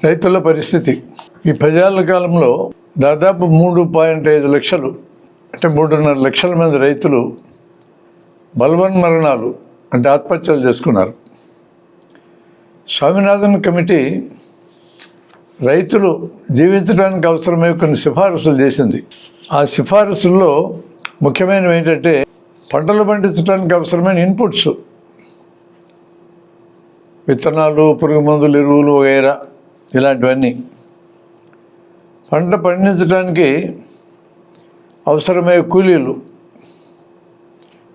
రైతుల పరిస్థితి ఈ 10 ఏళ్ల కాలంలో దాదాపు 3.5 లక్షలు అంటే 3.5 లక్షల మంది రైతులు బలవన్మరణాలు అంటే ఆత్మహత్యలు చేసుకున్నారు. స్వామినాథన్ కమిటీ రైతులు జీవించడానికి అవసరమయ్యే కొన్ని సిఫారసులు చేసింది. ఆ సిఫారసుల్లో ముఖ్యమైనవి ఏంటంటే పంటలు పండించడానికి అవసరమైన ఇన్పుట్స్, విత్తనాలు, పురుగు మందులు, ఎరువులు వగైరా ఇలాంటివన్నీ, పంట పండించడానికి అవసరమయ్యే కూలీలు,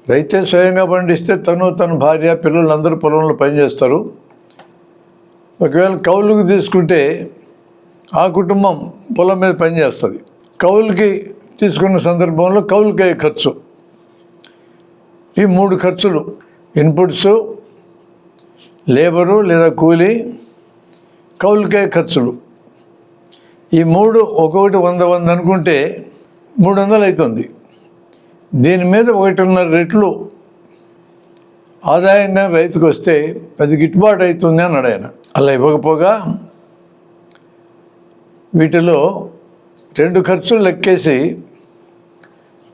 రైతే స్వయంగా పండిస్తే తన భార్య పిల్లలు అందరూ పొలంలో పనిచేస్తారు. ఒకవేళ కౌలుకు తీసుకుంటే ఆ కుటుంబం పొలం మీద పనిచేస్తుంది. కౌలుకి తీసుకున్న సందర్భంలో కౌలుకే ఖర్చు, ఈ 3 ఖర్చులు ఇన్పుట్స్, లేబరు లేదా కూలీ, కౌలుకే ఖర్చులు, ఈ 3 ఒక్కొక్కటి 100 అనుకుంటే 300 అవుతుంది. దీని మీద 1.5 రెట్లు ఆదాయంగా రైతుకు వస్తే అది గిట్టుబాటు అవుతుంది అన్నాడు ఆయన. అలా ఇవ్వకపోగా వీటిలో 2 ఖర్చులు లెక్కేసి,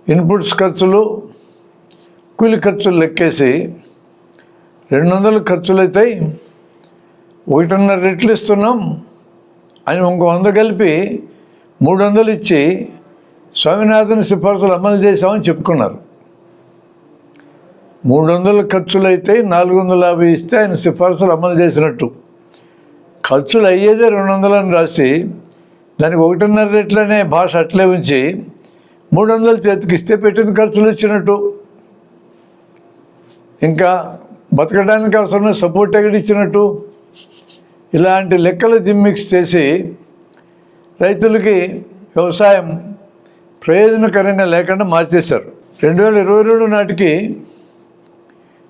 ఇన్పుట్స్ ఖర్చులు, కూలి ఖర్చులు లెక్కేసి 200 ఖర్చులు అవుతాయి, 1.5 రెట్లు ఇస్తున్నాం అని ఇంకో 100 కలిపి 300 ఇచ్చి స్వామినాథన్ సిఫార్సులు అమలు చేశామని చెప్పుకున్నారు. 300 ఖర్చులు అయితే 450 ఇస్తే ఆయన సిఫార్సులు అమలు చేసినట్టు. ఖర్చులు అయ్యేదే 200 అని రాసి దానికి 1.5 రెట్లనే భాష అట్లే ఉంచి 300 చేతికిస్తే పెట్టిన ఖర్చులు ఇచ్చినట్టు. ఇంకా బతకడానికి అవసరమైన సపోర్ట్ ఎక్కడ ఇచ్చినట్టు. ఇలాంటి లెక్కలు జిమ్మిక్స్ చేసి రైతులకి వ్యవసాయం ప్రయోజనకరంగా లేకుండా మార్చేశారు. 2022 నాటికి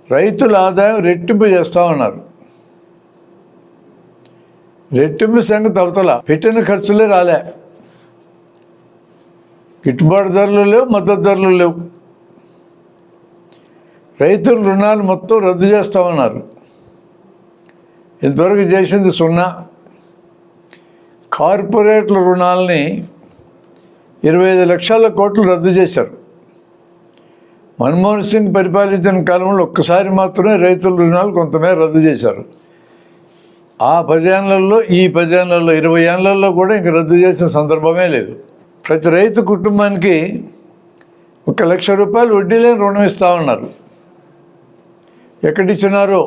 రైతుల ఆదాయం రెట్టింపు చేస్తూ ఉన్నారు. రెట్టింపు సంగతి అవతల, పెట్టిన ఖర్చులే రాలే, గిట్టుబాటు ధరలు లేవు, మద్దతు ధరలు లేవు. రైతుల రుణాలు మొత్తం రద్దు చేస్తూ ఉన్నారు. ఇంతవరకు చేసింది 0. కార్పొరేట్ల రుణాలని 25 లక్షల కోట్లు రద్దు చేశారు. మన్మోహన్ సింగ్ పరిపాలించిన కాలంలో ఒక్కసారి మాత్రమే రైతుల రుణాలు కొంతమేర రద్దు చేశారు. ఆ 10 ఏళ్లలో, ఈ 10 ఏళ్లలో, 20 ఏళ్లలో కూడా ఇంక రద్దు చేసిన సందర్భమే లేదు. ప్రతి రైతు కుటుంబానికి 1 లక్ష రూపాయలు వడ్డీ లేని రుణం ఇస్తూ ఉన్నారు. ఎక్కడిచ్చినారో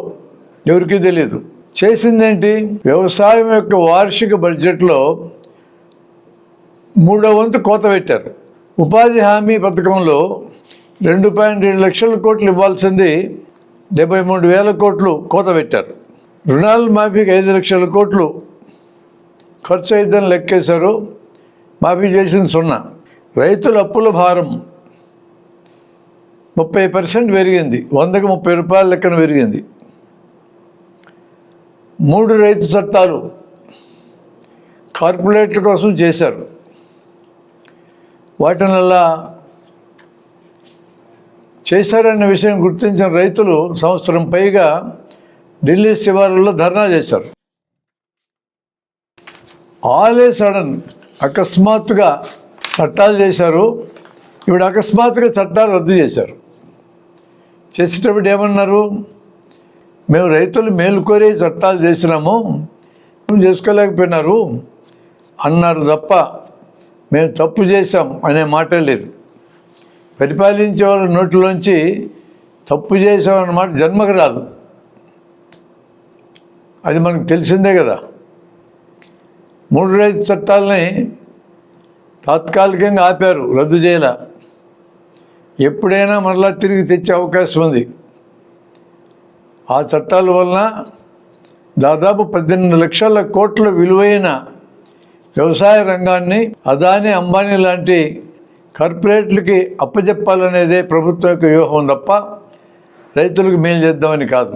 ఎవరికీ తెలియదు. చేసిందేంటి? వ్యవసాయం యొక్క వార్షిక బడ్జెట్లో 3వ వంతు కోత పెట్టారు. ఉపాధి హామీ పథకంలో 2.7 లక్షల కోట్లు ఇవ్వాల్సింది 73,000 కోట్లు కోత పెట్టారు. రుణాల మాఫీకి 5 లక్షల కోట్లు ఖర్చు అయిద్దని లెక్కేశారు. మాఫీ చేసింది 0. రైతుల అప్పుల భారం 30% పెరిగింది, 100కి 30 రూపాయల లెక్కన పెరిగింది. 3 రైతు చట్టాలు కార్పొరేట్ల కోసం చేశారు. వాటిని అలా చేశారన్న విషయం గుర్తించిన రైతులు సంవత్సరం పైగా ఢిల్లీ శివారుల్లో ధర్నా చేశారు. ఆల్ ఏ సడన్ అకస్మాత్తుగా చట్టాలు చేశారు. ఇప్పుడు అకస్మాత్తుగా చట్టాలు రద్దు చేశారు. చేసేటప్పుడు ఏమన్నారు? మేము రైతులు మేలుకోరే చట్టాలు చేసినాము, చేసుకోలేకపోయినారు అన్నారు తప్ప మేము తప్పు చేశాం అనే మాటే లేదు. పరిపాలించే వాళ్ళ నోటిలోంచి తప్పు చేసామన్నమాట జన్మకు రాదు. అది మనకు తెలిసిందే కదా. 3 రైతు చట్టాలని తాత్కాలికంగా ఆపారు, రద్దు చేయాల. ఎప్పుడైనా మరలా తిరిగి తెచ్చే అవకాశం ఉంది. ఆ చట్టాల వలన దాదాపు 18 లక్షల కోట్ల విలువైన వ్యవసాయ రంగాన్ని అదానీ, అంబానీ లాంటి కార్పొరేట్లకి అప్పచెప్పాలనేదే ప్రభుత్వం యొక్క వ్యూహం తప్ప రైతులకు మేలు చేద్దామని కాదు.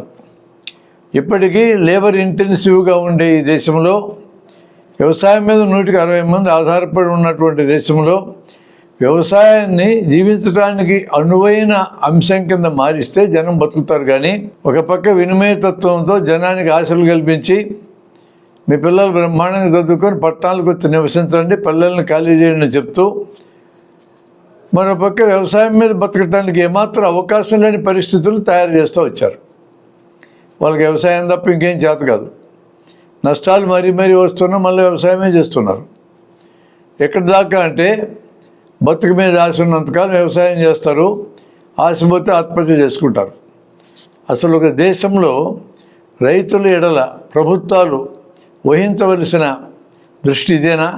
ఇప్పటికీ లేబర్ ఇంటెన్సివ్గా ఉండే ఈ దేశంలో, వ్యవసాయం మీద 160 మంది ఆధారపడి ఉన్నటువంటి దేశంలో వ్యవసాయాన్ని జీవించడానికి అనువైన అంశం కింద మారిస్తే జనం బతుకుతారు. కానీ ఒక పక్క వినిమయతత్వంతో జనానికి ఆశలు కల్పించి మీ పిల్లలు బ్రహ్మాండంగా చదువుకొని పట్టణాలకు వచ్చి నివసించండి, పల్లెలను ఖాళీ చేయండి అని చెప్తూ మరోపక్క వ్యవసాయం మీద బతకడానికి ఏమాత్రం అవకాశం లేని పరిస్థితులు తయారు చేస్తూ వచ్చారు. వాళ్ళకి వ్యవసాయం తప్ప ఇంకేం చేత కాదు. నష్టాలు మరీ మరీ వస్తున్నా మళ్ళీ వ్యవసాయమే చేస్తున్నారు. ఎక్కడి దాకా అంటే బతుకు మీద ఆశ ఉన్నంతకాలం వ్యవసాయం చేస్తారు, ఆశపోతే ఆత్మహత్య చేసుకుంటారు. అసలు ఒక దేశంలో రైతుల ఎడల ప్రభుత్వాలు వహించవలసిన దృష్టి ఇదేనా?